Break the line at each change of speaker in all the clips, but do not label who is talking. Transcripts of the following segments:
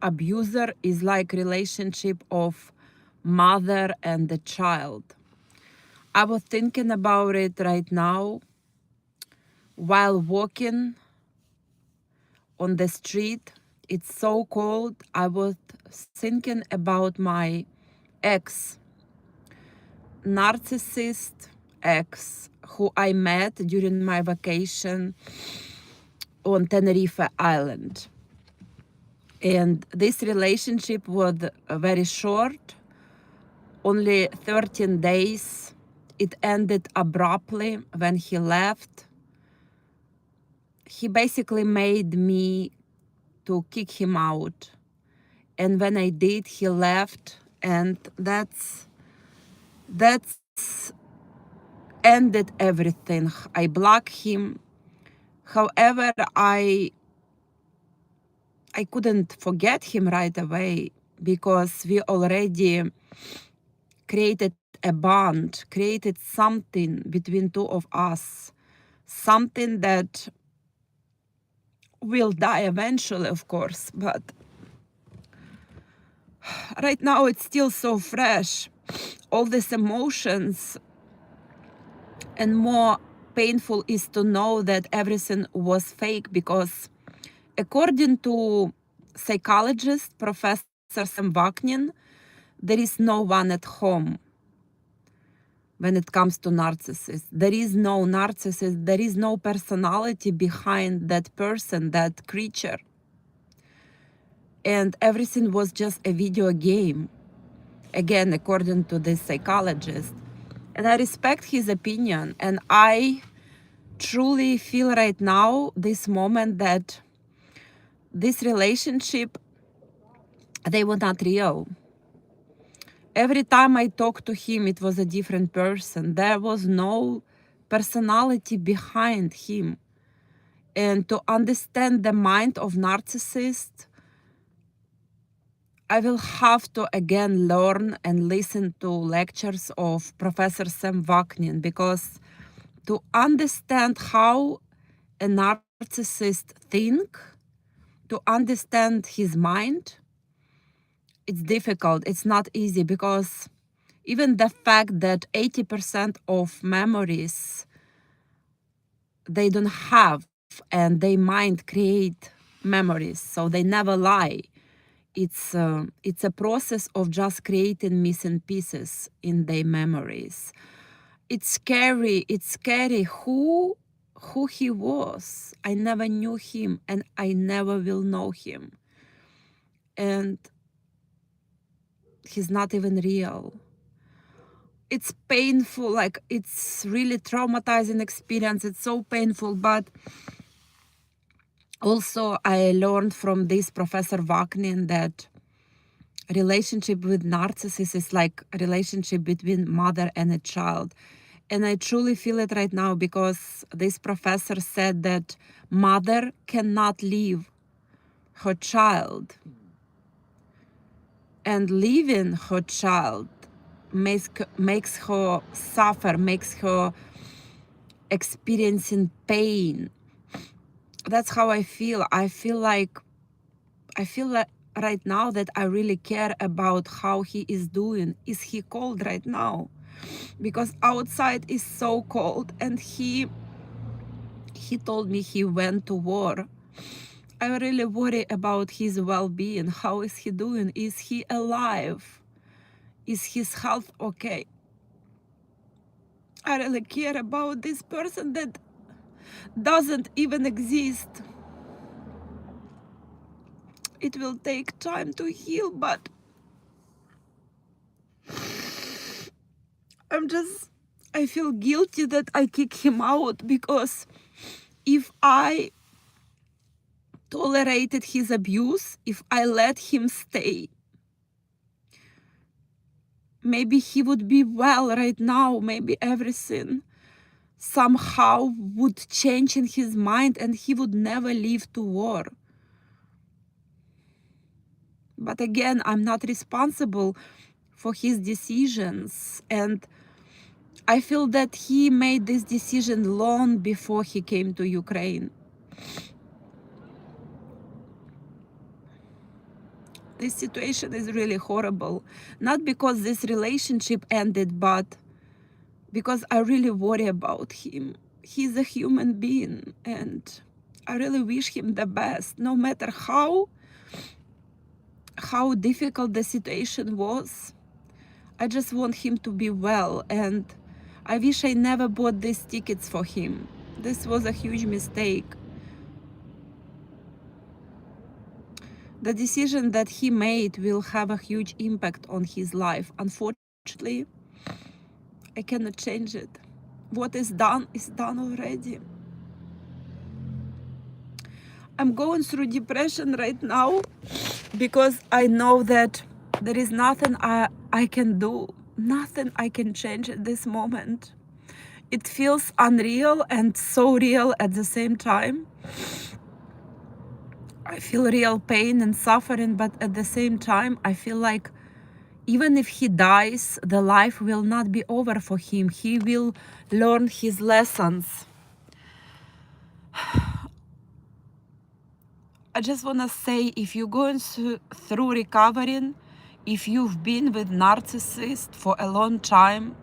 abuser is like relationship of mother and the child. I was thinking about it right now while walking on the street. It's so cold. I was thinking about my ex, narcissist ex, who I met during my vacation on Tenerife Island. And this relationship was very short, only 13 days. It ended abruptly when he left. He basically made me to kick him out. And when I did, he left, and that's ended everything. I blocked him. However, I couldn't forget him right away because we already created a bond, created something between two of us, something that will die eventually, of course, but right now it's still so fresh. All these emotions, and more painful is to know that everything was fake because according to psychologist Professor Sam Vaknin, there is no one at home when it comes to narcissists. There is no narcissist, there is no personality behind that person, that creature. And everything was just a video game, again, according to this psychologist. And I respect his opinion, and I truly feel right now, this moment, that this relationship, they were not real. Every time I talked to him, it was a different person. There was no personality behind him. And to understand the mind of narcissist, I will have to again learn and listen to lectures of Professor Sam Vaknin, because to understand how a narcissist think, to understand his mind, it's difficult. It's not easy, because even the fact that 80% of memories they don't have, and they mind create memories, so they never lie. It's a process of just creating missing pieces in their memories. It's scary. It's scary who he was. I never knew him, and I never will know him. And he's not even real. It's painful, like it's really traumatizing experience. It's so painful, but also I learned from this Professor Vaknin that relationship with narcissists is like a relationship between mother and a child. And I truly feel it right now, because this professor said that mother cannot leave her child, and leaving her child makes her suffer, makes her experiencing pain. That's how I feel. I feel like right now that I really care about how he is doing. Is he cold right now? Because outside is so cold, and he told me he went to war. I really worry about his well-being. How is he doing? Is he alive? Is his health okay? I really care about this person that doesn't even exist. It will take time to heal, but I feel guilty that I kick him out, because if I tolerated his abuse, if I let him stay, maybe he would be well right now. Maybe everything somehow would change in his mind, and he would never leave to war. But again, I'm not responsible for his decisions, and I feel that he made this decision long before he came to Ukraine. This situation is really horrible. Not because this relationship ended, but because I really worry about him. He's a human being, and I really wish him the best, no matter how difficult the situation was. I just want him to be well, and I wish I never bought these tickets for him. This was a huge mistake. The decision that he made will have a huge impact on his life. Unfortunately, I cannot change it. What is done already. I'm going through depression right now because I know that there is nothing I can do, nothing I can change at this moment. It feels unreal and so real at the same time. I feel real pain and suffering, but at the same time, I feel like even if he dies, the life will not be over for him. He will learn his lessons. I just want to say, if you're going through recovering, if you've been with narcissist for a long time,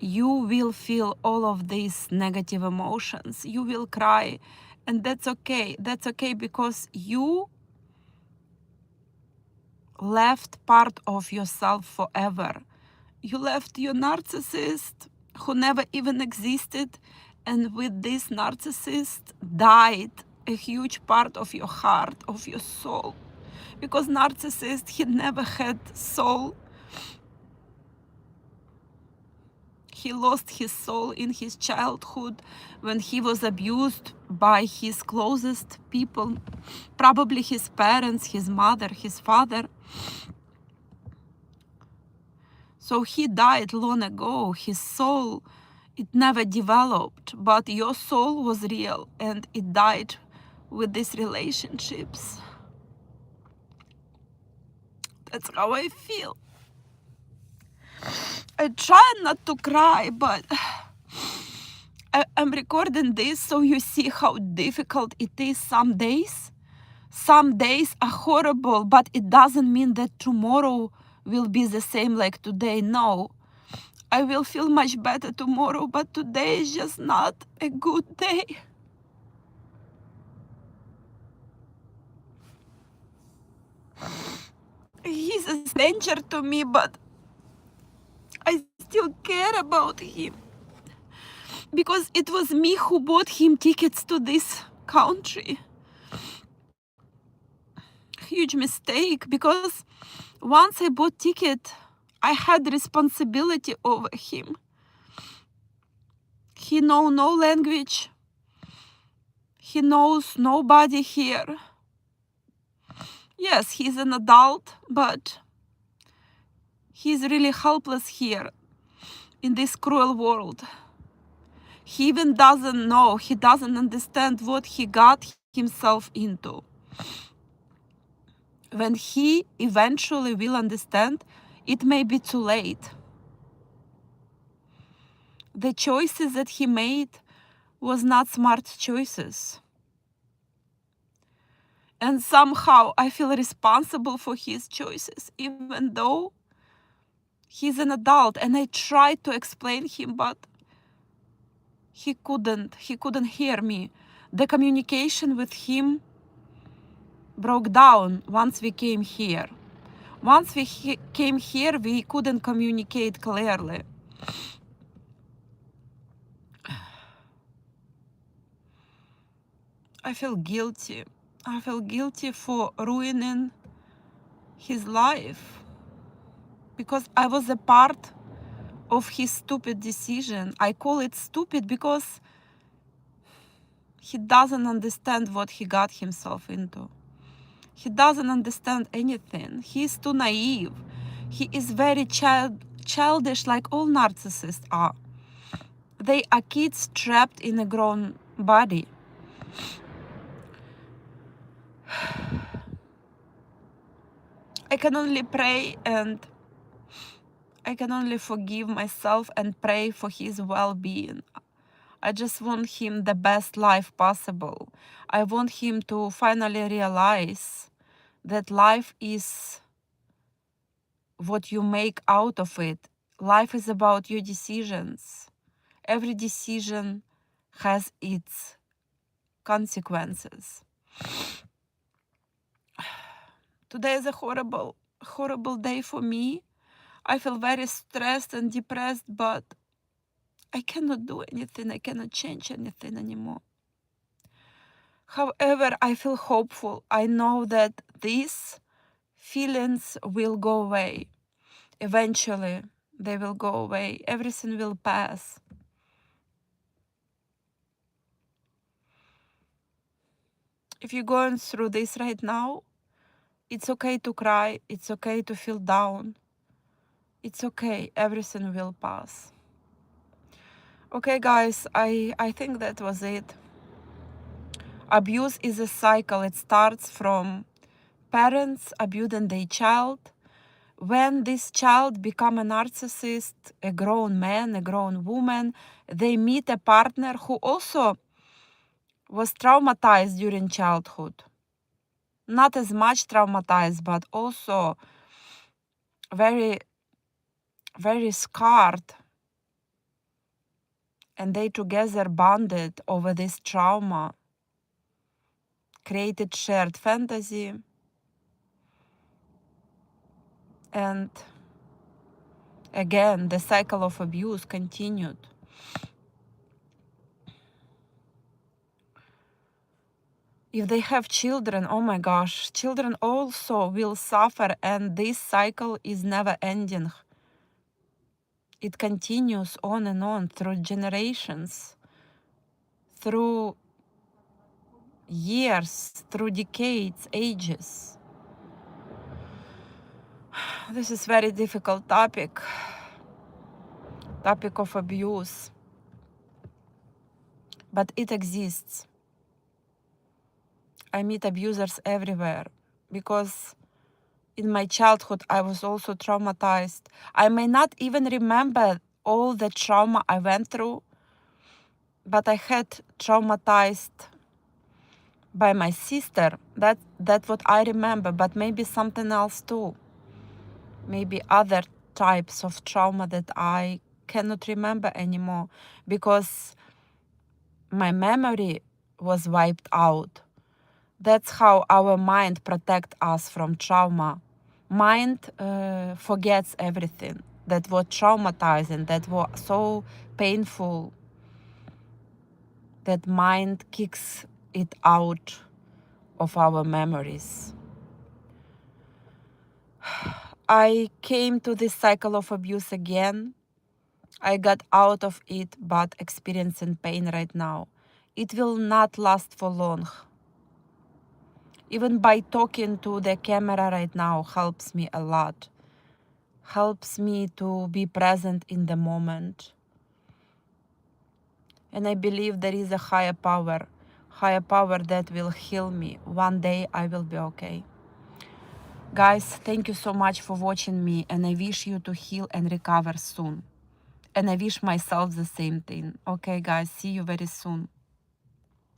you will feel all of these negative emotions. You will cry, and that's okay. That's okay because you left part of yourself forever. You left your narcissist who never even existed, and with this narcissist died a huge part of your heart, of your soul. Because narcissist, he never had soul. He lost his soul in his childhood when he was abused by his closest people, probably his parents, his mother, his father. So he died long ago. His soul, it never developed, but your soul was real and it died with these relationships. That's how I feel. I try not to cry, but I'm recording this so you see how difficult it is some days. Some days are horrible, but it doesn't mean that tomorrow will be the same like today. No, I will feel much better tomorrow, but today is just not a good day. He's a stranger to me, but I still care about him. Because it was me who bought him tickets to this country. Huge mistake, because once I bought ticket, I had responsibility over him. He knows no language. He knows nobody here. Yes, he's an adult, but he's really helpless here in this cruel world. He even doesn't know, he doesn't understand what he got himself into. When he eventually will understand, it may be too late. The choices that he made was not smart choices. And somehow I feel responsible for his choices, even though he's an adult. And I tried to explain him, but he couldn't hear me. The communication with him broke down once we came here. Once we came here, we couldn't communicate clearly. I feel guilty. I feel guilty for ruining his life because I was a part of his stupid decision. I call it stupid because he doesn't understand what he got himself into. He doesn't understand anything. He's too naive. He is very childish, like all narcissists are. They are kids trapped in a grown body. I can only pray and I can only forgive myself and pray for his well-being. I just want him the best life possible. I want him to finally realize that life is what you make out of it. Life is about your decisions. Every decision has its consequences. Today is a horrible, horrible day for me. I feel very stressed and depressed, but I cannot do anything. I cannot change anything anymore. However, I feel hopeful. I know that these feelings will go away. Eventually, they will go away. Everything will pass. If you're going through this right now, it's okay to cry. It's okay to feel down. It's okay. Everything will pass. Okay, guys, I think that was it. Abuse is a cycle. It starts from parents abusing their child. When this child become a narcissist, a grown man, a grown woman, they meet a partner who also was traumatized during childhood. Not as much traumatized, but also very, very scarred. And they together bonded over this trauma, created shared fantasy, and again, the cycle of abuse continued. If they have children, oh my gosh, children also will suffer, and this cycle is never ending. It continues on and on through generations, through years, through decades, ages. This is very difficult topic of abuse, but it exists. I meet abusers everywhere because in my childhood I was also traumatized. I may not even remember all the trauma I went through, but I had traumatized by my sister. That's what I remember, but maybe something else too. Maybe other types of trauma that I cannot remember anymore because my memory was wiped out. That's how our mind protects us from trauma. Mind forgets everything that was traumatizing, that was so painful, that mind kicks it out of our memories. I came to this cycle of abuse again. I got out of it, but experiencing pain right now. It will not last for long. Even by talking to the camera right now helps me a lot. Helps me to be present in the moment. And I believe there is a higher power that will heal me. One day I will be okay. Guys, thank you so much for watching me, and I wish you to heal and recover soon. And I wish myself the same thing. Okay, guys, see you very soon.